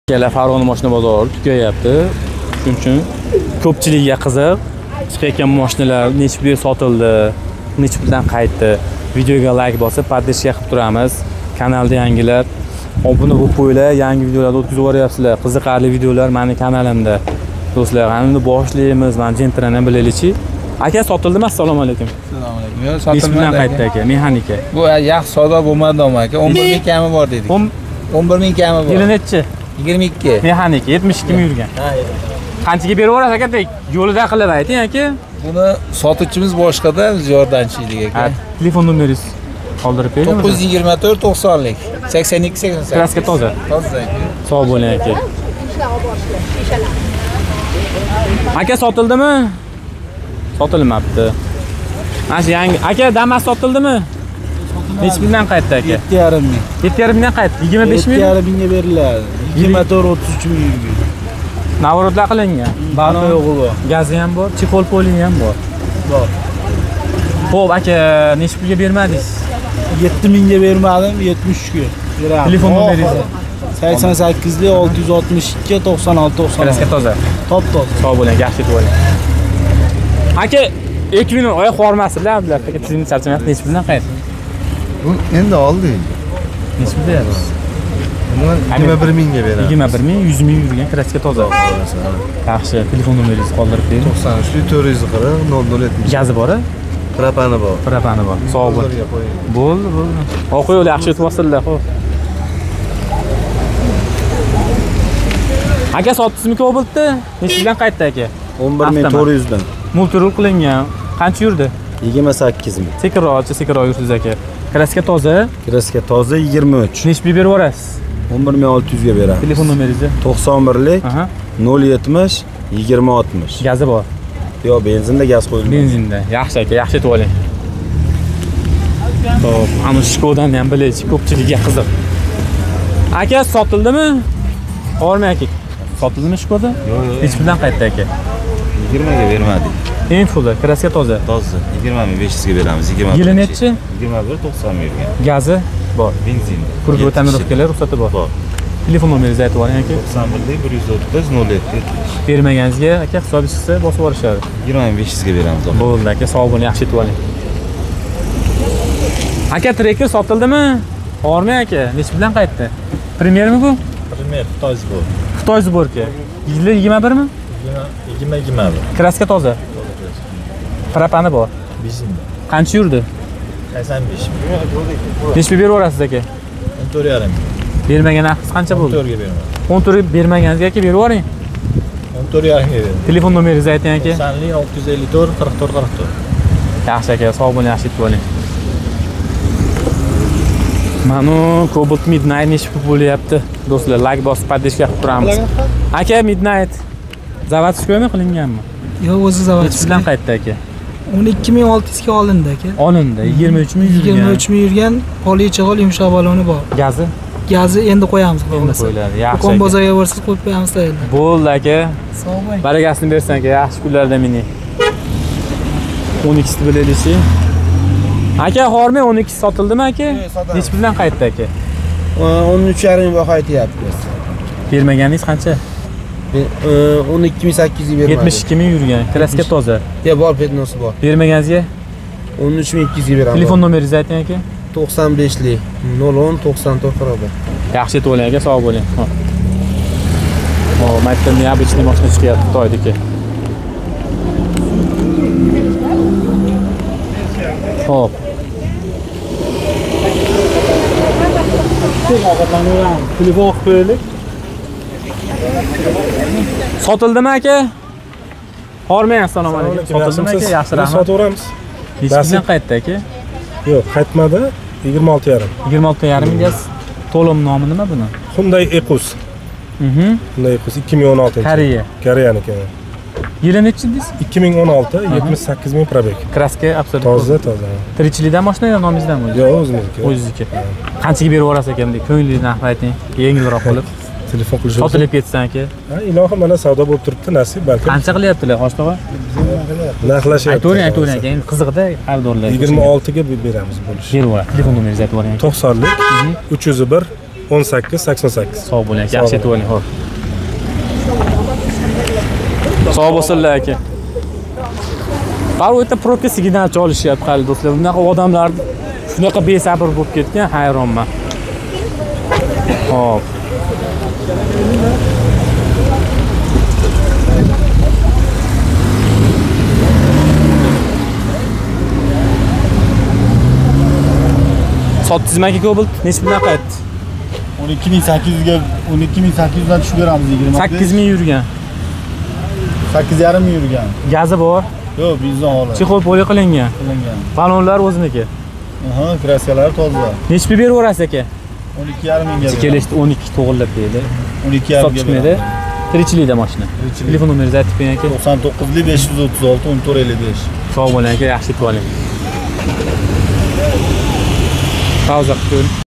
Kela Farg'ona mashina bozori tugayapti. Shuning uchun ko'pchilikga qiziq. Chiqayotgan mashinalar necha pulga sotildi, necha puldan qaytdi. Videoga like bosib, podpishka qilib turamiz. Kanalda yangilar obuna bo'lib qo'yinglar, yangi videolarni o'tkazib yuboryapsizlar. Qiziqarli videolar meni kanalimda. Do'stlar, endi boshlaymiz. Men jentrani bilaylikchi. Aka sotildimi? Assalomu alaykum. Assalomu alaykum. Yo, sotilmadi. Qaytdi aka, mexanika. Bu yaxshi savdo bo'lmadi aka. 11 ming kami bor dedik. 11 ming kami bor. Yili nechi? 22. Mexanika 72 ming yurgan. Ha. Qanchaga berib yuborasiz aka? Yo'lida qilib ayting aka. Buni sotuvchimiz boshqada, biz yordamchilik aka. Telefon nomeringiz qoldirib bering. 924 90lik 82 88. Kraska toza. Toza. Sog' bo'ling aka. Aka sotildimi? Sotilmabdi. Mana yangi aka Damas sotildimi? Necha puldan qaytdi aka? 7,5 ming. 7,5 mingdan qaytdi. 25 ming? 7,5 mingga beriladi. 24 33 ming yurgan. Navorodda qilingan. Bano yo'g'i bor. Gazi ham bor, chexol polini ham bor. Bor. Xo'p aka, necha pulga bermadingiz? 7 mingga bermadim, 73 ga beraman. Telefon nomeringiz 88 662 96 90. Kraska toza. Top toza. Sog' bo'ling, yaxshi bo'ling. Aka, Equino oyoq hormasizlar, bular aka tizimni charchamayapti, necha puldan qaytdi? Bu endi oldi. Necha pul berasiz? 21 mingga beramiz. 21 ming, 100 ming yurgan kraska toza. Yaxshi, telefon nomeringizni qoldirib bering. 93 440 0070. Gazi bor-a? Propani bor. Propani bor. Sog' bo'ling. Bo'ldi, bo'ldi. O'qi yo'li yaxshi o'tyapsizlar, xo'p. Aka sotdingizmi Cobalt'ni? Necha puldan qaytdi aka? 11400 dan. Multirul qilingan. Qancha yurdi? 28 ming. Sekinroq yursiz aka. Kraska toza. Kraska toza 23. Necha pul berib yuborasiz? 11600 ga beramiz. Telefon nomeringizni? 91lik 070 20 60. Gazi bor. Yo, benzinda gaz qo'yilgan. Benzinda. Yaxshi aka, yaxshi aytib oling. Xo'p, ana Shkodani ham bilaylik, ko'pchilikga qiziq. Aka sotildimi? Bormay aka. Sotildimi Shkoda? Yo'q. Necha puldan qaytdi aka? 20 ga bermadik. Infoda, kraska toza. Toza 20500 ga beramiz. 20. Yili nechi? 21 90 ming yurgan. Gazi bor. Benzin. Kurgo ta'mirotkalar ruxsati bor. Telefon nomeringizni aytib oling aka. 91lik 130 0770. Bermaganingizga aka hisobi chiqsa bosib yuborishadi. 20500 ga beramiz. Bo'ldi aka, sog' bo'ling, yaxshi aytib oling. Aka Tracker sotildimi? Bormi aka? Necha puldan qaytdi? Premiermi bu? Primer Xitoy bor. Xitoy zborka. Yili 21 mi? 20. Kraska toza. Propani bor. Benzinda. Qancha yurdi? 85 ming. Necha pul berib yuborasiz aka? 14,5 ming. Bermagan narxingiz qancha bo'ldi? 14 ga beraman. 14 bermaganingizga aka berib yuboring. 14,5 ga beraman. Telefon nomeringizni ayting aka. 654 44 44. Yaxshi aka, sog' bo'ling, yaxshi aytib oling. Mana Cobalt Midnight necha pul bo'lyapti? Do'stlar, like bosib podpishka qilib turamiz. Aka Midnight zavodskoymi qilinganmi? Yo'q, o'zi zavodskoy. Necha puldan qaytdi aka? 12600 ga olindi aka. Olindi, 23 ming yurgan. 23 ming yurgan, policheg'ol yumshoq baloni bor. Gazi? Gazi endi qo'yamiz, xo'plasa. Qo'yiladi, yaxshi. Qo'qon bozoriga borsiz qo'yib qo'yamiz tayyorlab. Bo'ldi aka. Sog' bo'ling. Barakasini bersin aka, yaxshi kunlarda meni. 12 bilaylikchi. Aka, hormi 12 sotildimi aka? Necha puldan qaytdi aka? 13,5 ming baho aytyapmiz. Bermaganingiz qancha? 12800 ga bermadim. 72 ming yurgan. Kraska toza. Ya bor, petnosi bor. Bermaganingizga 13200 ga beraman. telefon nomeringizni ayting aka. 95lik 01 94 41. Yaxshi aytib oling aka, sog' bo'ling. O, maktab neobычный mashina chiqyapti Xitoydagi. Xo'p. Telefon qo'yaylik. Sotildimi aka? Hormang, assalomu alaykum. Sotildimi aka? Yaxshi rahmat. Sotaveramiz. Necha puldan qaytdi aka? Yo'q, qaytmadi. 26,5. 26,5 ming gaz. To'lim nomi nima buni? Hyundai Equs. Hyundai Equs 2016. Koreyaniki. Yili nechi dedingiz? 2016, 78 ming probeg. Kraska absolut. Toza. Tirikchilikdan mashina yo nomingizdanmi? Yo'q, o'zimizniki. O'zingizniki. Qanchaga berib yuborasiz ekan deb ko'nglingizni narx ayting. Yengilroq qilib. Telefon qilish. Sotilib ketsan aka. Ha, ilohim mana savdo bo'lib turibdi, nasib balki. Qancha qilyaptilar, Hoshto'g'a? Narxlashyapti. Aytavering aka, endi qiziqda xaridorlar. 26 ga beramiz bo'lish. Berib yuboradi. Telefon nomeringizni aytib yuboring aka. 90lik 301 18 88. Sog' bo'ling aka, yaxshi aytib oling, xo'p. Sog' bo'lsinlar aka. Qaro o'ta probka signalchi olishyapti hali do'stlar. Bunaqa odamlar shunaqa besabr bo'lib ketgan, hayronman. Hop. Sotdingizmi aka Cobalt? Necha puldan qaytdi? 12800 ga 12800 dan tushib beramiz 20. 8000 yurgan. 8,5 ming yurgan. Gazi bor. Yo'q, bizdan holi. Chexol poli qilingan. Qilingan. Balonlar o'ziniki. Aha, kraskalar toza. Necha pul beraverasiz aka? 12,5 mingga. Kelishdi 12 to'g'irlab berdi. 12,5 ga berdi. Tirikchilikda mashina. Telefon nomeringizni aytib bering aka. 99 536 1455. Sog' bo'ling aka, yaxshi aytib oling. Pauza qilib ko'ring.